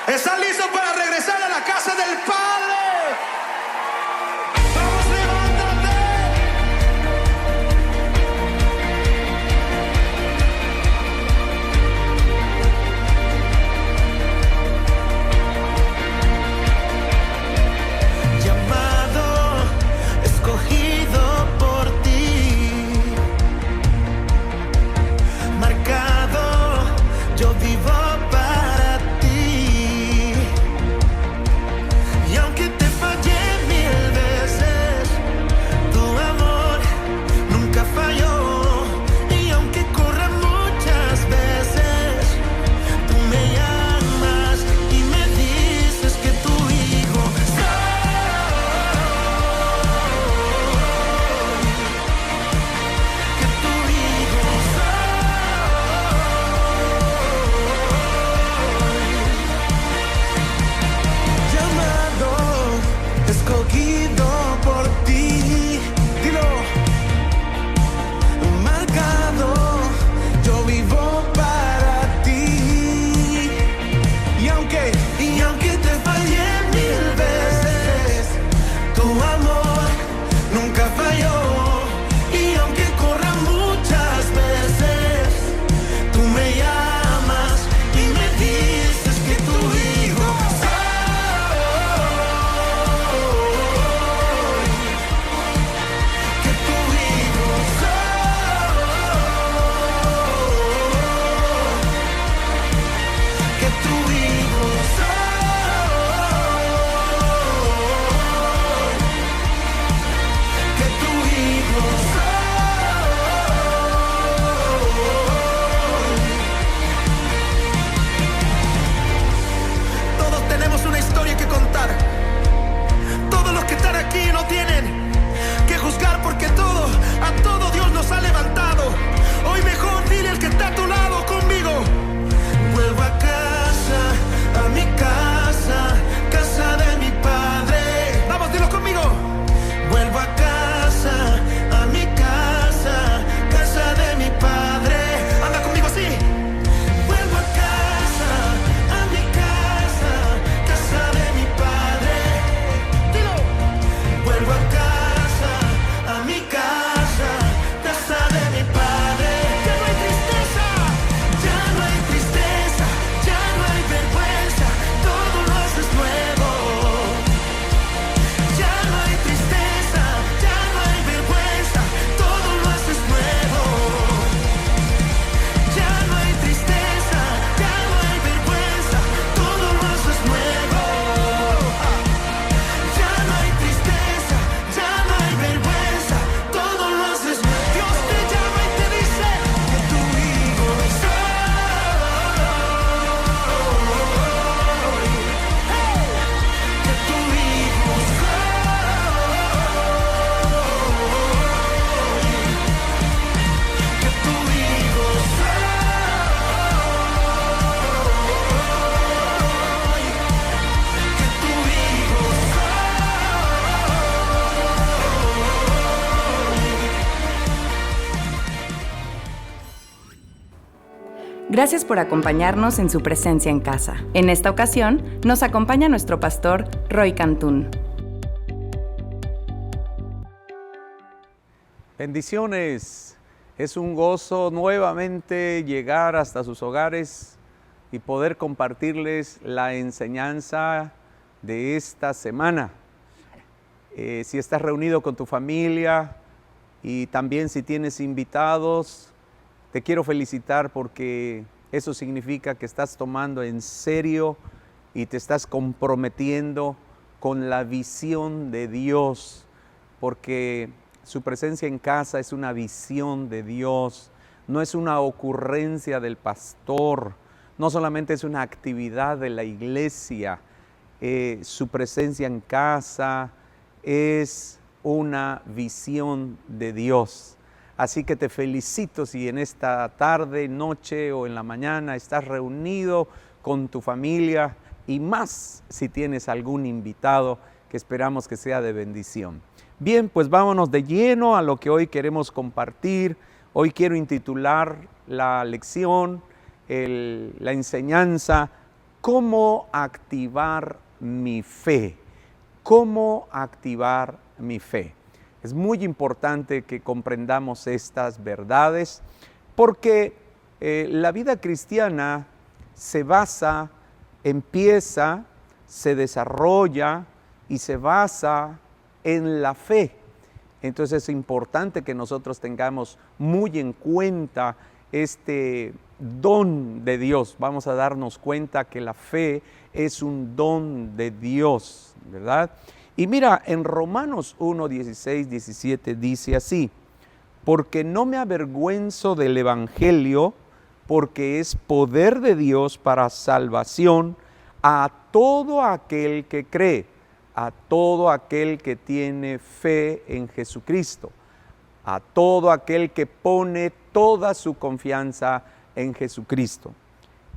¿Están listos para regresar a la casa del Padre? ¡Vamos, levántate! Llamado, escogido por ti, marcado, yo vivo para ti. Y aunque te fallé mil veces, tu amor nunca falló. Y aunque corra muchas veces, tú me llamas y me dices que tu hijo soy, que tu hijo soy. Llamado, escogido por ti, dilo, marcado, yo vivo para ti. Y aunque te fallé mil veces, tu amor nunca falló. Y aunque corra muchas veces, tú me llamas y me dices que tu hijo soy, que tu hijo soy, que tu hijo soy, que tu hijo soy. Todos tenemos una historia que contar. Todos los que están aquí no tienen que juzgar porque a todo Dios nos ha levantado. Hoy mejor dile al que está a tu lado conmigo: vuelvo a casa, a mi casa, casa de mi Padre. Vamos, dilo conmigo. Vuelvo a casa, a mi casa, casa de mi Padre. Anda conmigo así. Vuelvo a casa, a mi casa, casa de mi Padre. Dilo. Vuelvo a casa, a mi casa, casa de mi Padre. Ya no hay tristeza, ya no hay tristeza, ya no hay vergüenza, todo lo haces nuevo. Ya no hay tristeza, ya no hay vergüenza, todo lo haces nuevo. Ya no hay tristeza, ya no hay vergüenza, todo lo haces nuevo. Ya no hay tristeza, ya no hay vergüenza, todo lo haces nuevo. Dios te llama y te dice que tu hijo soy, que tu hijo soy, que tu hijo soy, que tu hijo Gracias por acompañarnos en su presencia en casa. En esta ocasión, nos acompaña nuestro pastor Roy Cantún. Bendiciones. Es un gozo nuevamente llegar hasta sus hogares y poder compartirles la enseñanza de esta semana. Si estás reunido con tu familia y también si tienes invitados, te quiero felicitar porque eso significa que estás tomando en serio y te estás comprometiendo con la visión de Dios, porque su presencia en casa es una visión de Dios, no es una ocurrencia del pastor, no solamente es una actividad de la iglesia. Su presencia en casa es una visión de Dios. Así que te felicito si en esta tarde, noche o en la mañana estás reunido con tu familia, y más si tienes algún invitado que esperamos que sea de bendición. Bien, pues vámonos de lleno a lo que hoy queremos compartir. Hoy quiero intitular la lección, la enseñanza, ¿cómo activar mi fe? ¿Cómo activar mi fe? Es muy importante que comprendamos estas verdades porque la vida cristiana se basa, empieza, se desarrolla y se basa en la fe. Entonces es importante que nosotros tengamos muy en cuenta este don de Dios. Vamos a darnos cuenta que la fe es un don de Dios, ¿verdad? Y mira, en Romanos 1, 16, 17 dice así: porque no me avergüenzo del Evangelio, porque es poder de Dios para salvación a todo aquel que cree, a todo aquel que tiene fe en Jesucristo, a todo aquel que pone toda su confianza en Jesucristo.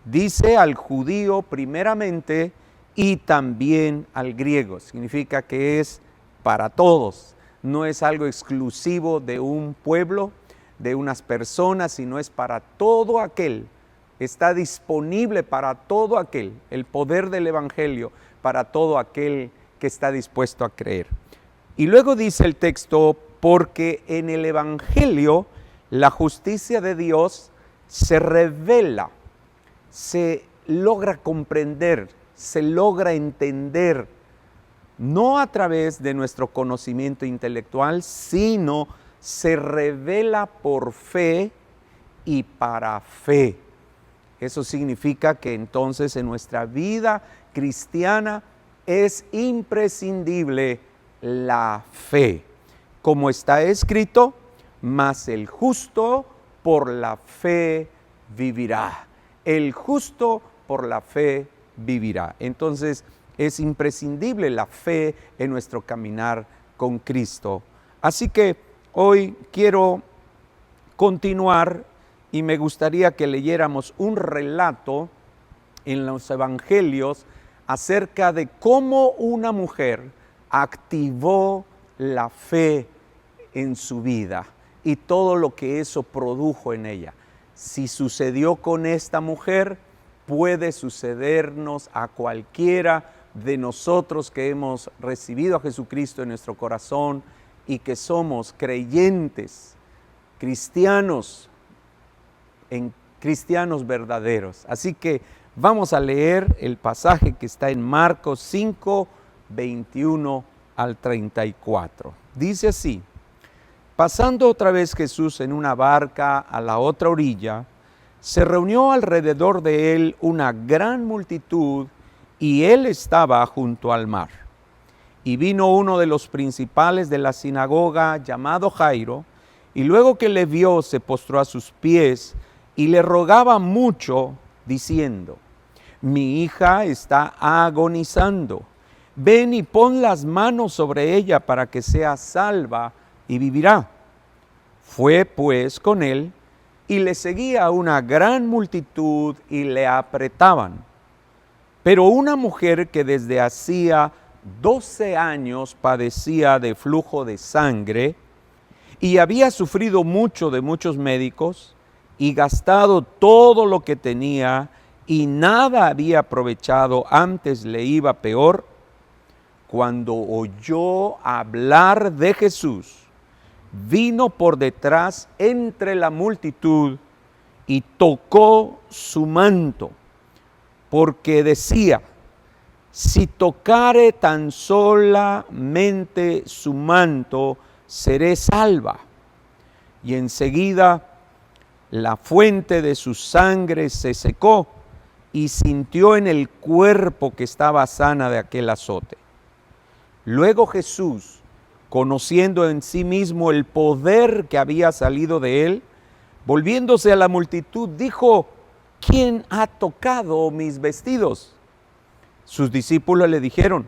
Dice al judío primeramente y también al griego. Significa que es para todos. No es algo exclusivo de un pueblo, de unas personas, sino es para todo aquel. Está disponible para todo aquel, el poder del Evangelio para todo aquel que está dispuesto a creer. Y luego dice el texto: porque en el Evangelio la justicia de Dios se revela, se logra comprender, se logra entender, no a través de nuestro conocimiento intelectual, sino se revela por fe y para fe. Eso significa que entonces en nuestra vida cristiana es imprescindible la fe. Como está escrito, mas el justo por la fe vivirá. El justo por la fe vivirá. Entonces es imprescindible la fe en nuestro caminar con Cristo. Así que hoy quiero continuar y me gustaría que leyéramos un relato en los evangelios acerca de cómo una mujer activó la fe en su vida y todo lo que eso produjo en ella. Si sucedió con esta mujer, puede sucedernos a cualquiera de nosotros que hemos recibido a Jesucristo en nuestro corazón y que somos creyentes, cristianos, en cristianos verdaderos. Así que vamos a leer el pasaje que está en Marcos 5, 21 al 34. Dice así: pasando otra vez Jesús en una barca a la otra orilla, se reunió alrededor de él una gran multitud y él estaba junto al mar. Y vino uno de los principales de la sinagoga llamado Jairo, y luego que le vio se postró a sus pies y le rogaba mucho, diciendo: mi hija está agonizando, ven y pon las manos sobre ella para que sea salva y vivirá. Fue pues con él, y le seguía una gran multitud y le apretaban. Pero una mujer que desde hacía 12 años padecía de flujo de sangre y había sufrido mucho de muchos médicos y gastado todo lo que tenía y nada había aprovechado, antes le iba peor, cuando oyó hablar de Jesús, vino por detrás entre la multitud y tocó su manto, porque decía: si tocare tan solamente su manto, seré salva. Y enseguida la fuente de su sangre se secó y sintió en el cuerpo que estaba sana de aquel azote. Luego Jesús, conociendo en sí mismo el poder que había salido de él, volviéndose a la multitud, dijo: ¿quién ha tocado mis vestidos? Sus discípulos le dijeron: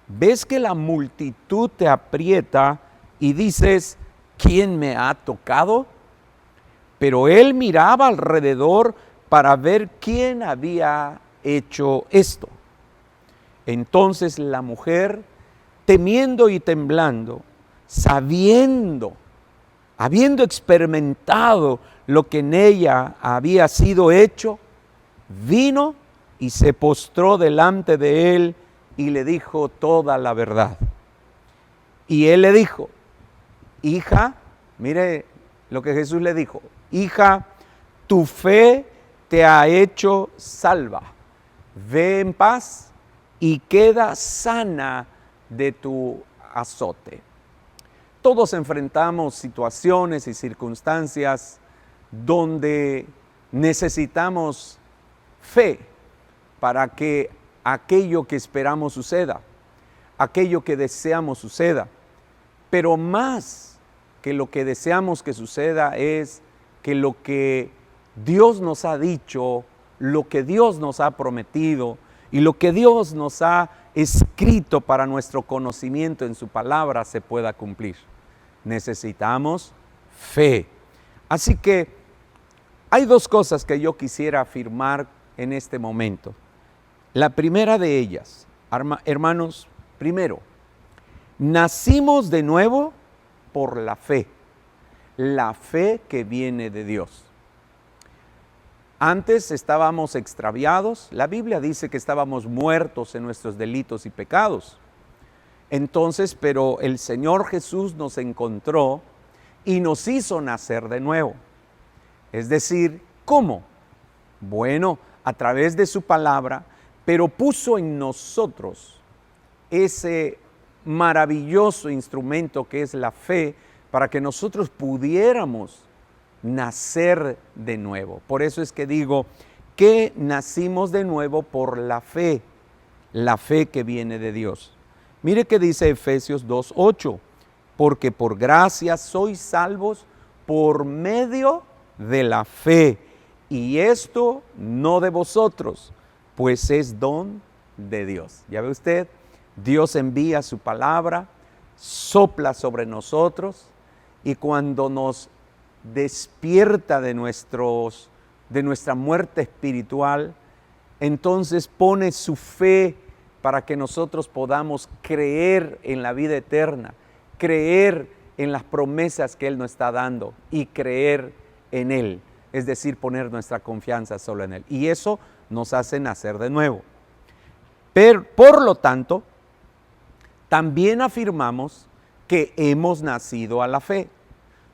¿ves que la multitud te aprieta y dices: ¿quién me ha tocado? Pero él miraba alrededor para ver quién había hecho esto. Entonces la mujer, temiendo y temblando, habiendo experimentado lo que en ella había sido hecho, vino y se postró delante de él y le dijo toda la verdad. Y él le dijo: hija, mire lo que Jesús le dijo: hija, tu fe te ha hecho salva. Ve en paz y queda sana de tu azote. Todos enfrentamos situaciones y circunstancias donde necesitamos fe para que aquello que esperamos suceda, aquello que deseamos suceda. Pero más que lo que deseamos que suceda es que lo que Dios nos ha dicho, lo que Dios nos ha prometido y lo que Dios nos ha escrito para nuestro conocimiento en su palabra se pueda cumplir. Necesitamos fe. Así que hay dos cosas que yo quisiera afirmar en este momento. La primera de ellas, hermanos, primero, nacimos de nuevo por la fe que viene de Dios. Antes estábamos extraviados, la Biblia dice que estábamos muertos en nuestros delitos y pecados. Entonces, pero el Señor Jesús nos encontró y nos hizo nacer de nuevo. Es decir, ¿cómo? Bueno, a través de su palabra, pero puso en nosotros ese maravilloso instrumento que es la fe para que nosotros pudiéramos nacer de nuevo. Por eso es que digo que nacimos de nuevo por la fe que viene de Dios. Mire que dice Efesios 2:8, porque por gracia sois salvos por medio de la fe, y esto no de vosotros, pues es don de Dios. ¿Ya ve usted? Dios envía su palabra, sopla sobre nosotros, y cuando nos despierta de nuestra muerte espiritual, entonces pone su fe para que nosotros podamos creer en la vida eterna, creer en las promesas que Él nos está dando y creer en Él, es decir, poner nuestra confianza solo en Él. Y eso nos hace nacer de nuevo. Pero, por lo tanto, también afirmamos que hemos nacido a la fe.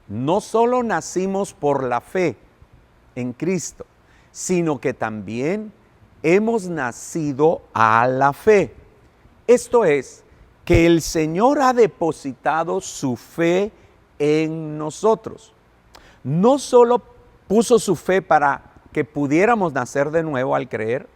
No solo nacimos por la fe en Cristo, sino que también hemos nacido a la fe. Esto es, que el Señor ha depositado su fe en nosotros. No solo puso su fe para que pudiéramos nacer de nuevo al creer,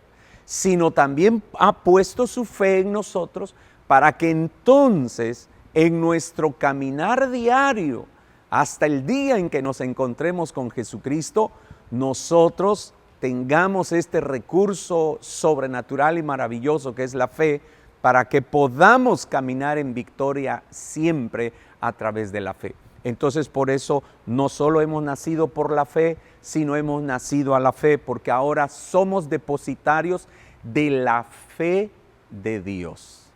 sino también ha puesto su fe en nosotros para que entonces en nuestro caminar diario, hasta el día en que nos encontremos con Jesucristo, nosotros tengamos este recurso sobrenatural y maravilloso que es la fe, para que podamos caminar en victoria siempre a través de la fe. Entonces, por eso no solo hemos nacido por la fe, sino hemos nacido a la fe, porque ahora somos depositarios de la fe de Dios.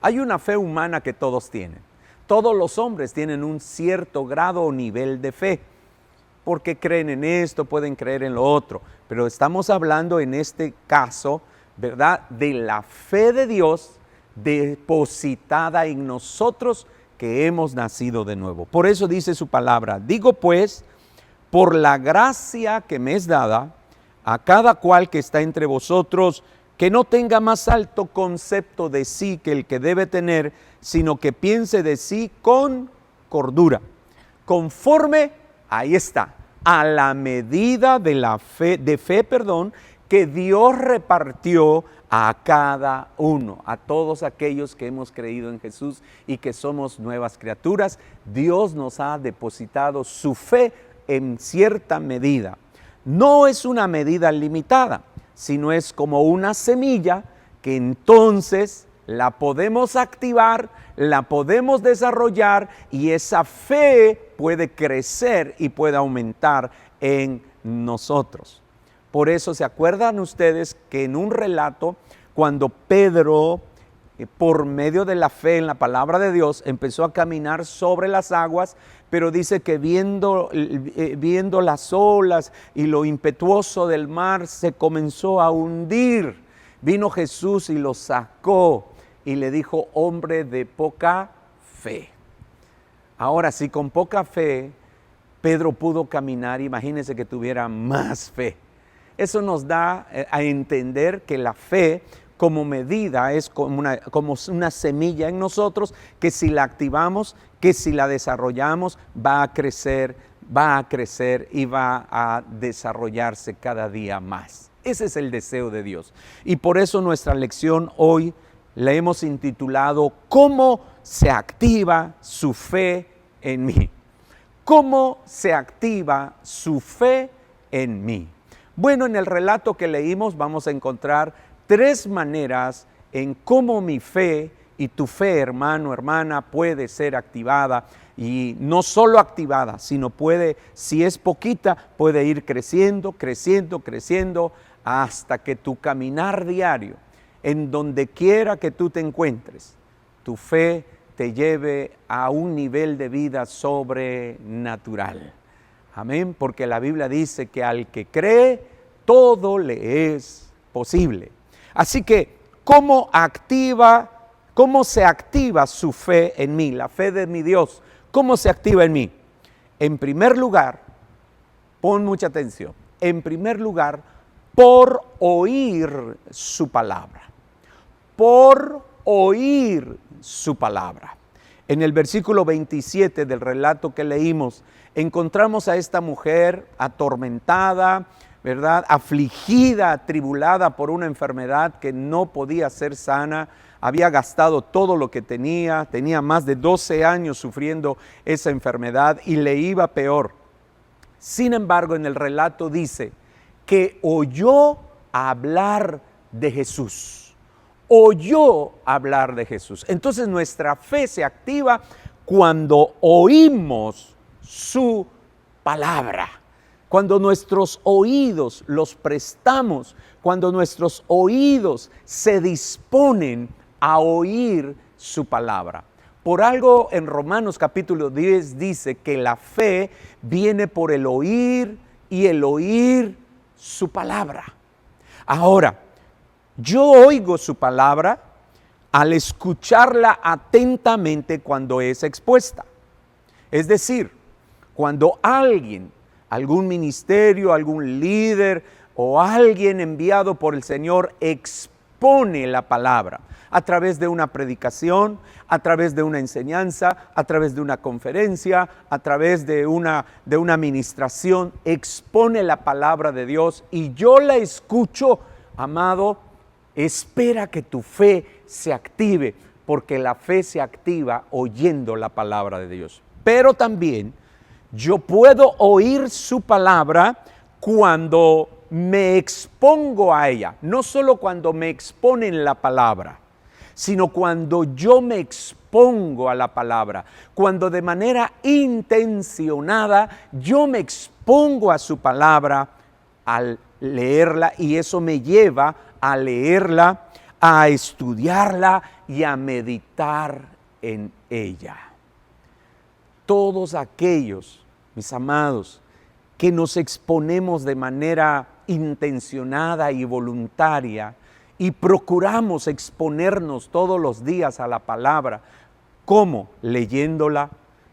Hay una fe humana que todos tienen. Todos los hombres tienen un cierto grado o nivel de fe, porque creen en esto, pueden creer en lo otro. Pero estamos hablando en este caso, ¿verdad?, de la fe de Dios depositada en nosotros que hemos nacido de nuevo. Por eso dice su palabra: digo pues, por la gracia que me es dada, a cada cual que está entre vosotros, que no tenga más alto concepto de sí que el que debe tener, sino que piense de sí con cordura, conforme, ahí está, a la medida de la fe, que Dios repartió a cada uno, a todos aquellos que hemos creído en Jesús y que somos nuevas criaturas. Dios nos ha depositado su fe en cierta medida. No es una medida limitada, sino es como una semilla que entonces la podemos activar, la podemos desarrollar y esa fe puede crecer y puede aumentar en nosotros. Por eso, ¿se acuerdan ustedes que en un relato, cuando Pedro, por medio de la fe en la palabra de Dios, empezó a caminar sobre las aguas, pero dice que viendo las olas y lo impetuoso del mar, se comenzó a hundir? Vino Jesús y lo sacó y le dijo: hombre de poca fe. Ahora, si con poca fe Pedro pudo caminar, imagínense que tuviera más fe. Eso nos da a entender que la fe como medida es como una semilla en nosotros, que si la activamos, que si la desarrollamos, va a crecer y va a desarrollarse cada día más. Ese es el deseo de Dios. Y por eso nuestra lección hoy la hemos intitulado ¿Cómo se activa su fe en mí? ¿Cómo se activa su fe en mí? Bueno, en el relato que leímos vamos a encontrar 3 maneras en cómo mi fe y tu fe, hermano, hermana, puede ser activada. Y no solo activada, sino puede, si es poquita, puede ir creciendo, creciendo, creciendo, hasta que tu caminar diario, en donde quiera que tú te encuentres, tu fe te lleve a un nivel de vida sobrenatural. Amén, porque la Biblia dice que al que cree, todo le es posible. Así que, ¿cómo se activa su fe en mí? La fe de mi Dios, ¿cómo se activa en mí? En primer lugar, pon mucha atención, en primer lugar, por oír su palabra. Por oír su palabra. En el versículo 27 del relato que leímos, encontramos a esta mujer atormentada, ¿verdad? Afligida, atribulada por una enfermedad que no podía ser sana. Había gastado todo lo que tenía más de 12 años sufriendo esa enfermedad y le iba peor. Sin embargo, en el relato dice que oyó hablar de Jesús. Oyó hablar de Jesús. Entonces nuestra fe se activa cuando oímos su palabra. Cuando nuestros oídos los prestamos, cuando nuestros oídos se disponen a oír su palabra. Por algo en Romanos capítulo 10 dice que la fe viene por el oír y el oír su palabra. Ahora, yo oigo su palabra al escucharla atentamente cuando es expuesta. Es decir, cuando algún ministerio, algún líder o alguien enviado por el Señor expone la palabra a través de una predicación, a través de una enseñanza, a través de una conferencia, a través de una administración, expone la palabra de Dios y yo la escucho, amado, espera que tu fe se active, porque la fe se activa oyendo la palabra de Dios. Pero también yo puedo oír su palabra cuando me expongo a ella, no solo cuando me exponen la palabra, sino cuando yo me expongo a la palabra, cuando de manera intencionada yo me expongo a su palabra al leerla y eso me lleva a leerla, a estudiarla y a meditar en ella. Todos aquellos, mis amados, que nos exponemos de manera intencionada y voluntaria y procuramos exponernos todos los días a la palabra, ¿cómo? Leyéndola,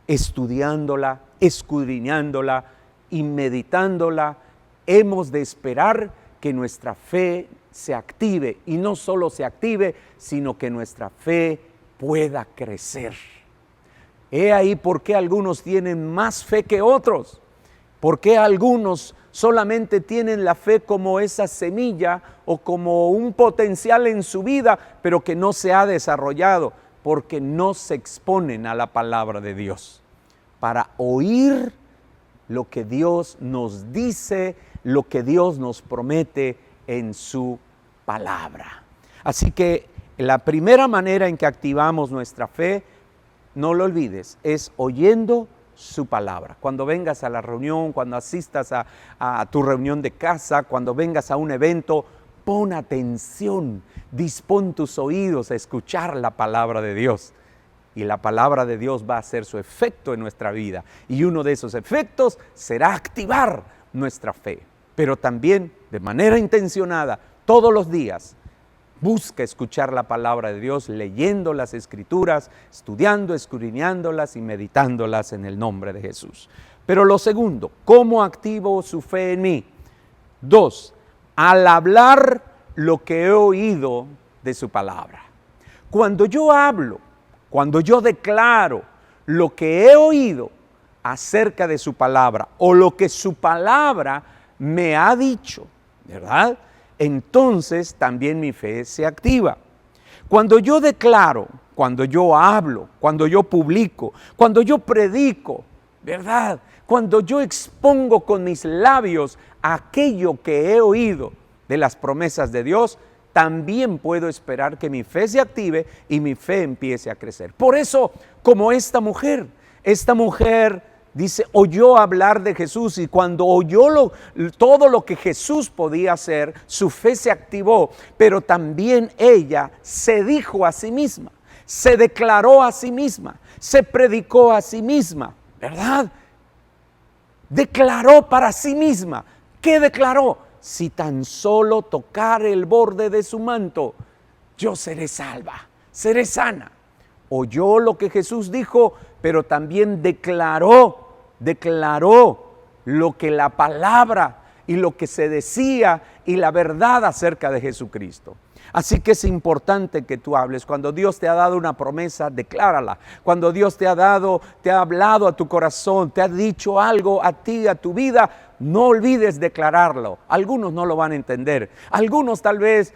estudiándola, escudriñándola y meditándola, hemos de esperar que nuestra fe se active y no solo se active, sino que nuestra fe pueda crecer. He ahí por qué algunos tienen más fe que otros, por qué algunos solamente tienen la fe como esa semilla o como un potencial en su vida, pero que no se ha desarrollado porque no se exponen a la palabra de Dios para oír lo que Dios nos dice, lo que Dios nos promete en su palabra. Así que la primera manera en que activamos nuestra fe, no lo olvides, es oyendo su palabra. Cuando vengas a la reunión, cuando asistas a tu reunión de casa, cuando vengas a un evento, pon atención, dispón tus oídos a escuchar la palabra de Dios. Y la palabra de Dios va a hacer su efecto en nuestra vida. Y uno de esos efectos será activar nuestra fe. Pero también, de manera intencionada, todos los días, busca escuchar la palabra de Dios, leyendo las Escrituras, estudiando, escudriñándolas y meditándolas en el nombre de Jesús. Pero lo segundo, ¿cómo activo su fe en mí? 2, al hablar lo que he oído de su palabra. Cuando yo hablo, cuando yo declaro lo que he oído acerca de su palabra o lo que su palabra me ha dicho, ¿verdad? Entonces también mi fe se activa. Cuando yo declaro, cuando yo hablo, cuando yo publico, cuando yo predico, ¿verdad? Cuando yo expongo con mis labios aquello que he oído de las promesas de Dios, también puedo esperar que mi fe se active y mi fe empiece a crecer. Por eso, como esta mujer dice, oyó hablar de Jesús y cuando oyó todo lo que Jesús podía hacer, su fe se activó, pero también ella se dijo a sí misma, se declaró a sí misma, se predicó a sí misma, ¿verdad? Declaró para sí misma. ¿Qué declaró? Si tan solo tocare el borde de su manto, yo seré salva, seré sana. Oyó lo que Jesús dijo, pero también declaró lo que la palabra y lo que se decía y la verdad acerca de Jesucristo. Así que es importante que tú hables. Cuando Dios te ha dado una promesa, declárala. Cuando Dios te ha hablado a tu corazón, te ha dicho algo a ti, a tu vida, no olvides declararlo. Algunos no lo van a entender. Algunos tal vez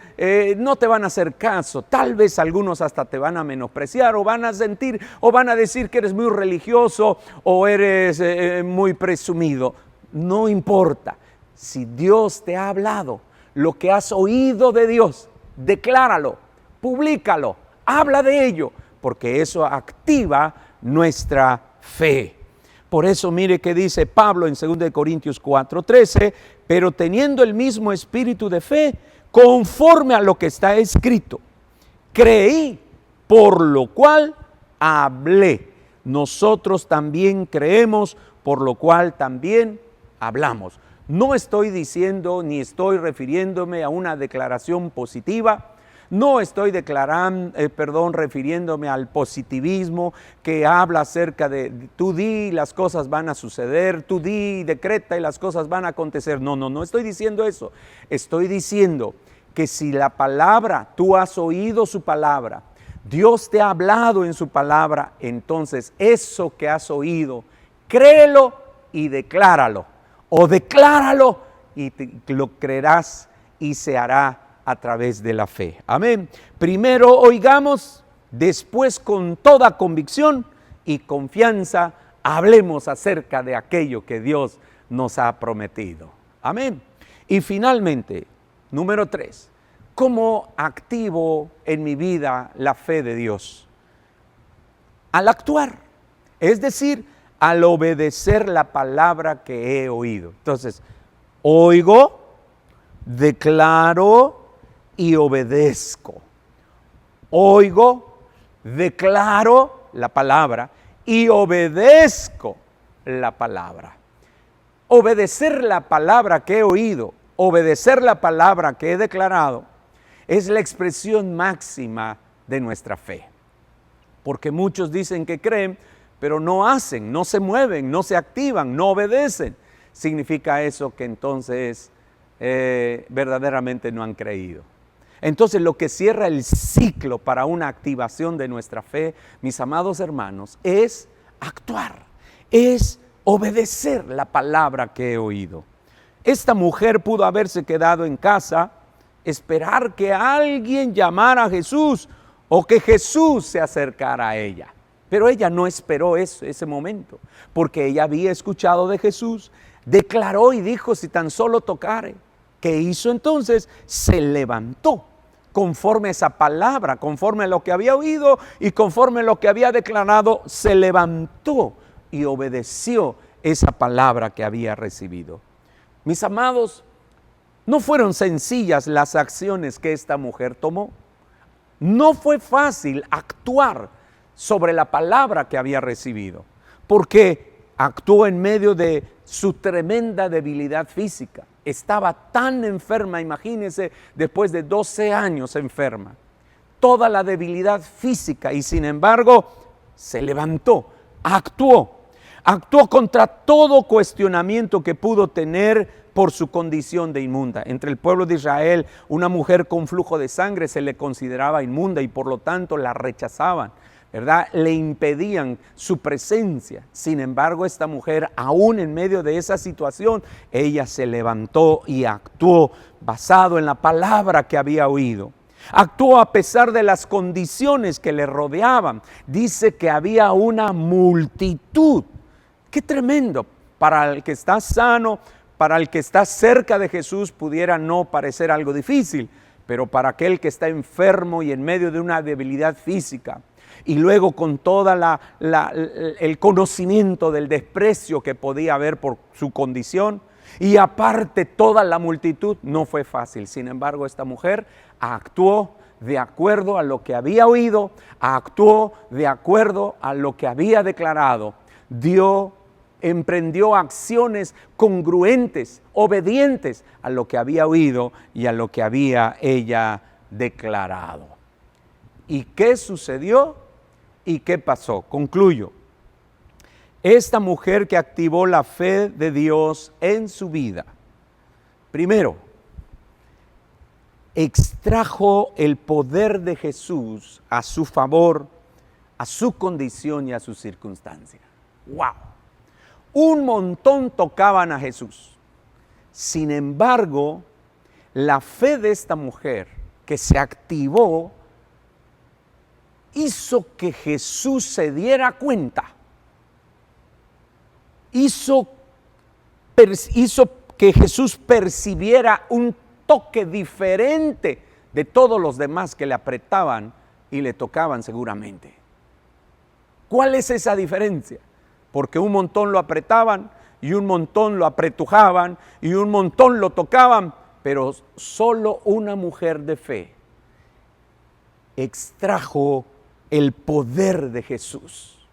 no te van a hacer caso. Tal vez algunos hasta te van a menospreciar o van a sentir o van a decir que eres muy religioso o eres muy presumido. No importa. Si Dios te ha hablado, lo que has oído de Dios, decláralo, públicalo, habla de ello, porque eso activa nuestra fe. Por eso mire que dice Pablo en 2 Corintios 4:13, pero teniendo el mismo espíritu de fe, conforme a lo que está escrito, creí, por lo cual hablé. Nosotros también creemos, por lo cual también hablamos. No estoy diciendo ni estoy refiriéndome a una declaración positiva. No estoy refiriéndome al positivismo que habla acerca de tú di y las cosas van a suceder, tú di y decreta y las cosas van a acontecer. No estoy diciendo eso. Estoy diciendo que si la palabra, tú has oído su palabra, Dios te ha hablado en su palabra, entonces eso que has oído, créelo y decláralo. O decláralo y lo creerás y se hará a través de la fe. Amén. Primero oigamos, después con toda convicción y confianza hablemos acerca de aquello que Dios nos ha prometido. Amén. Y finalmente, número 3, ¿cómo activo en mi vida la fe de Dios? Al actuar, es decir, al obedecer la palabra que he oído. Entonces, oigo, declaro y obedezco. Oigo, declaro la palabra y obedezco la palabra. Obedecer la palabra que he oído, obedecer la palabra que he declarado, es la expresión máxima de nuestra fe. Porque muchos dicen que creen, pero no hacen, no se mueven, no se activan, no obedecen. Significa eso que entonces verdaderamente no han creído. Entonces lo que cierra el ciclo para una activación de nuestra fe, mis amados hermanos, es actuar, es obedecer la palabra que he oído. Esta mujer pudo haberse quedado en casa, esperar que alguien llamara a Jesús o que Jesús se acercara a ella. Pero ella no esperó ese momento, porque ella había escuchado de Jesús, declaró y dijo: si tan solo tocare. ¿Qué hizo entonces? Se levantó conforme a esa palabra, conforme a lo que había oído y conforme a lo que había declarado. Se levantó y obedeció esa palabra que había recibido. Mis amados, no fueron sencillas las acciones que esta mujer tomó. No fue fácil actuar sobre la palabra que había recibido, porque actuó en medio de su tremenda debilidad física. Estaba tan enferma, imagínense, después de 12 años enferma, toda la debilidad física, y sin embargo se levantó, actuó contra todo cuestionamiento que pudo tener por su condición de inmunda. Entre el pueblo de Israel, una mujer con flujo de sangre se le consideraba inmunda y por lo tanto la rechazaban, ¿verdad? Le impedían su presencia. Sin embargo, esta mujer, aún en medio de esa situación, ella se levantó y actuó basado en la palabra que había oído. Actuó a pesar de las condiciones que le rodeaban. Dice que había una multitud. ¡Qué tremendo! Para el que está sano, para el que está cerca de Jesús, pudiera no parecer algo difícil, pero para aquel que está enfermo y en medio de una debilidad física, y luego con todo el conocimiento del desprecio que podía haber por su condición, y aparte toda la multitud, no fue fácil. Sin embargo, esta mujer actuó de acuerdo a lo que había oído, actuó de acuerdo a lo que había declarado, emprendió acciones congruentes, obedientes a lo que había oído y a lo que había ella declarado. ¿Y qué sucedió? ¿Y qué pasó? Concluyo. Esta mujer que activó la fe de Dios en su vida, primero, extrajo el poder de Jesús a su favor, a su condición y a su circunstancia. ¡Wow! Un montón tocaban a Jesús. Sin embargo, la fe de esta mujer que se activó hizo que Jesús se diera cuenta. Hizo que Jesús percibiera un toque diferente de todos los demás que le apretaban y le tocaban seguramente. ¿Cuál es esa diferencia? Porque un montón lo apretaban y un montón lo apretujaban y un montón lo tocaban, pero solo una mujer de fe extrajo el poder de Jesús.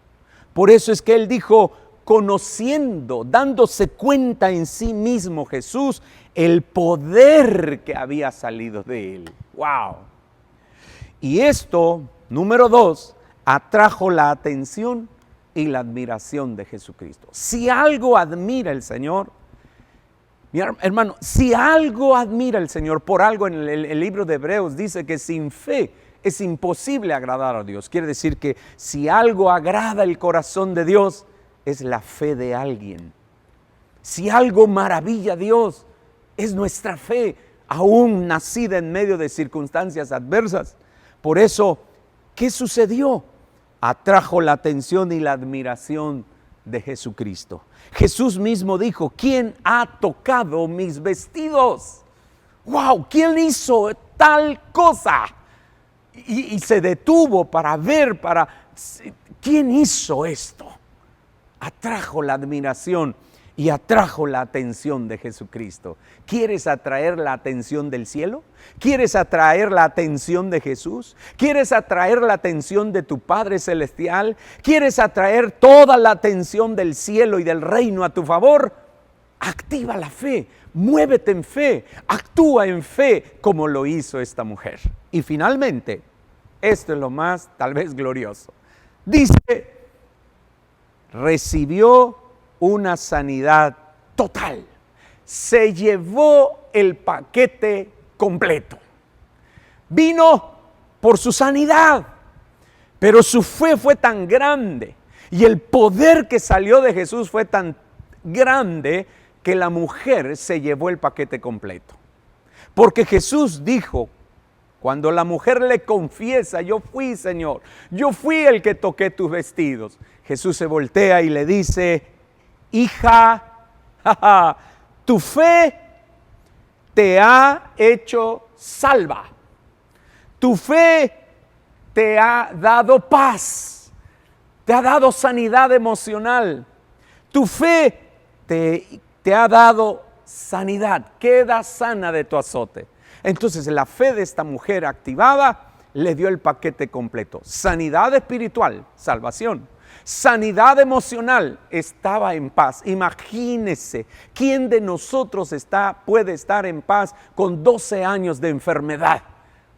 Por eso es que él dijo, conociendo, dándose cuenta en sí mismo Jesús, el poder que había salido de él. ¡Wow! Y esto, número 2, atrajo la atención y la admiración de Jesucristo. Si algo admira el Señor, mi hermano, si algo admira el Señor, por algo en el libro de Hebreos dice que sin fe es imposible agradar a Dios. Quiere decir que si algo agrada el corazón de Dios, es la fe de alguien. Si algo maravilla a Dios, es nuestra fe, aún nacida en medio de circunstancias adversas. Por eso, ¿qué sucedió? Atrajo la atención y la admiración de Jesucristo. Jesús mismo dijo, ¿quién ha tocado mis vestidos? ¡Wow! ¿Quién hizo tal cosa? Y se detuvo para ver, ¿quién hizo esto? Atrajo la admiración y atrajo la atención de Jesucristo. ¿Quieres atraer la atención del cielo? ¿Quieres atraer la atención de Jesús? ¿Quieres atraer la atención de tu Padre Celestial? ¿Quieres atraer toda la atención del cielo y del reino a tu favor? Activa la fe, muévete en fe, actúa en fe como lo hizo esta mujer. Y finalmente, esto es lo más tal vez glorioso. Dice, recibió una sanidad total. Se llevó el paquete completo. Vino por su sanidad, pero su fe fue tan grande y el poder que salió de Jesús fue tan grande que la mujer se llevó el paquete completo. Porque Jesús dijo, cuando la mujer le confiesa, yo fui, Señor, yo fui el que toqué tus vestidos. Jesús se voltea y le dice, hija, tu fe te ha hecho salva. Tu fe te ha dado paz, te ha dado sanidad emocional. Tu fe te ha dado sanidad, queda sana de tu azote. Entonces la fe de esta mujer activada le dio el paquete completo. Sanidad espiritual, salvación. Sanidad emocional, estaba en paz. Imagínese, ¿quién de nosotros puede estar en paz con 12 años de enfermedad?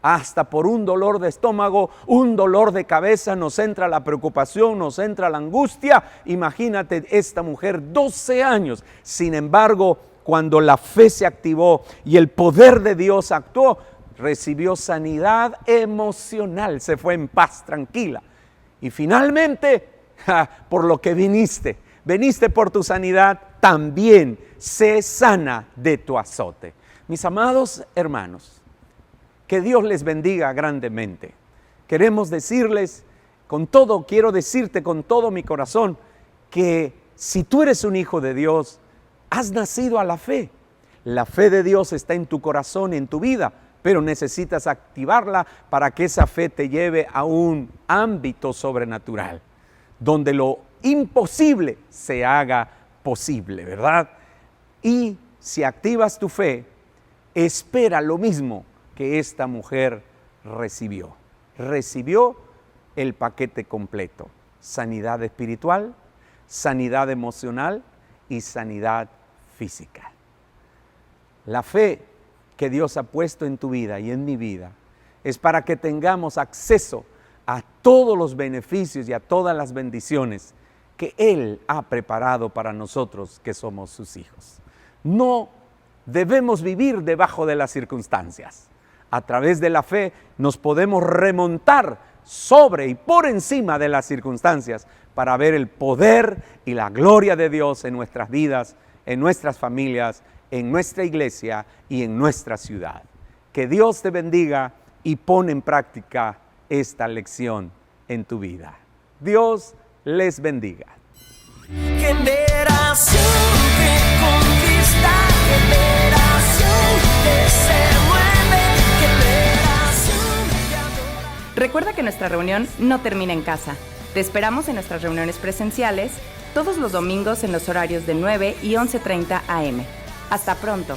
Hasta por un dolor de estómago, un dolor de cabeza, nos entra la preocupación, nos entra la angustia. Imagínate esta mujer, 12 años. Sin embargo, cuando la fe se activó y el poder de Dios actuó, recibió sanidad emocional, se fue en paz, tranquila. Y finalmente, por lo que viniste por tu sanidad, también sé sana de tu azote. Mis amados hermanos, que Dios les bendiga grandemente. Queremos decirles quiero decirte con todo mi corazón que si tú eres un hijo de Dios, has nacido a la fe. La fe de Dios está en tu corazón, en tu vida, pero necesitas activarla para que esa fe te lleve a un ámbito sobrenatural, donde lo imposible se haga posible, ¿verdad? Y si activas tu fe, espera lo mismo que esta mujer recibió. Recibió el paquete completo: sanidad espiritual, sanidad emocional y sanidad física. La fe que Dios ha puesto en tu vida y en mi vida es para que tengamos acceso a todos los beneficios y a todas las bendiciones que Él ha preparado para nosotros que somos sus hijos. No debemos vivir debajo de las circunstancias. A través de la fe nos podemos remontar sobre y por encima de las circunstancias para ver el poder y la gloria de Dios en nuestras vidas, en nuestras familias, en nuestra iglesia y en nuestra ciudad. Que Dios te bendiga y pon en práctica esta lección en tu vida. Dios les bendiga. Generación que conquista, generación que se mueve, generación que adora. Recuerda que nuestra reunión no termina en casa. Te esperamos en nuestras reuniones presenciales todos los domingos en los horarios de 9 y 11:30 a.m. Hasta pronto.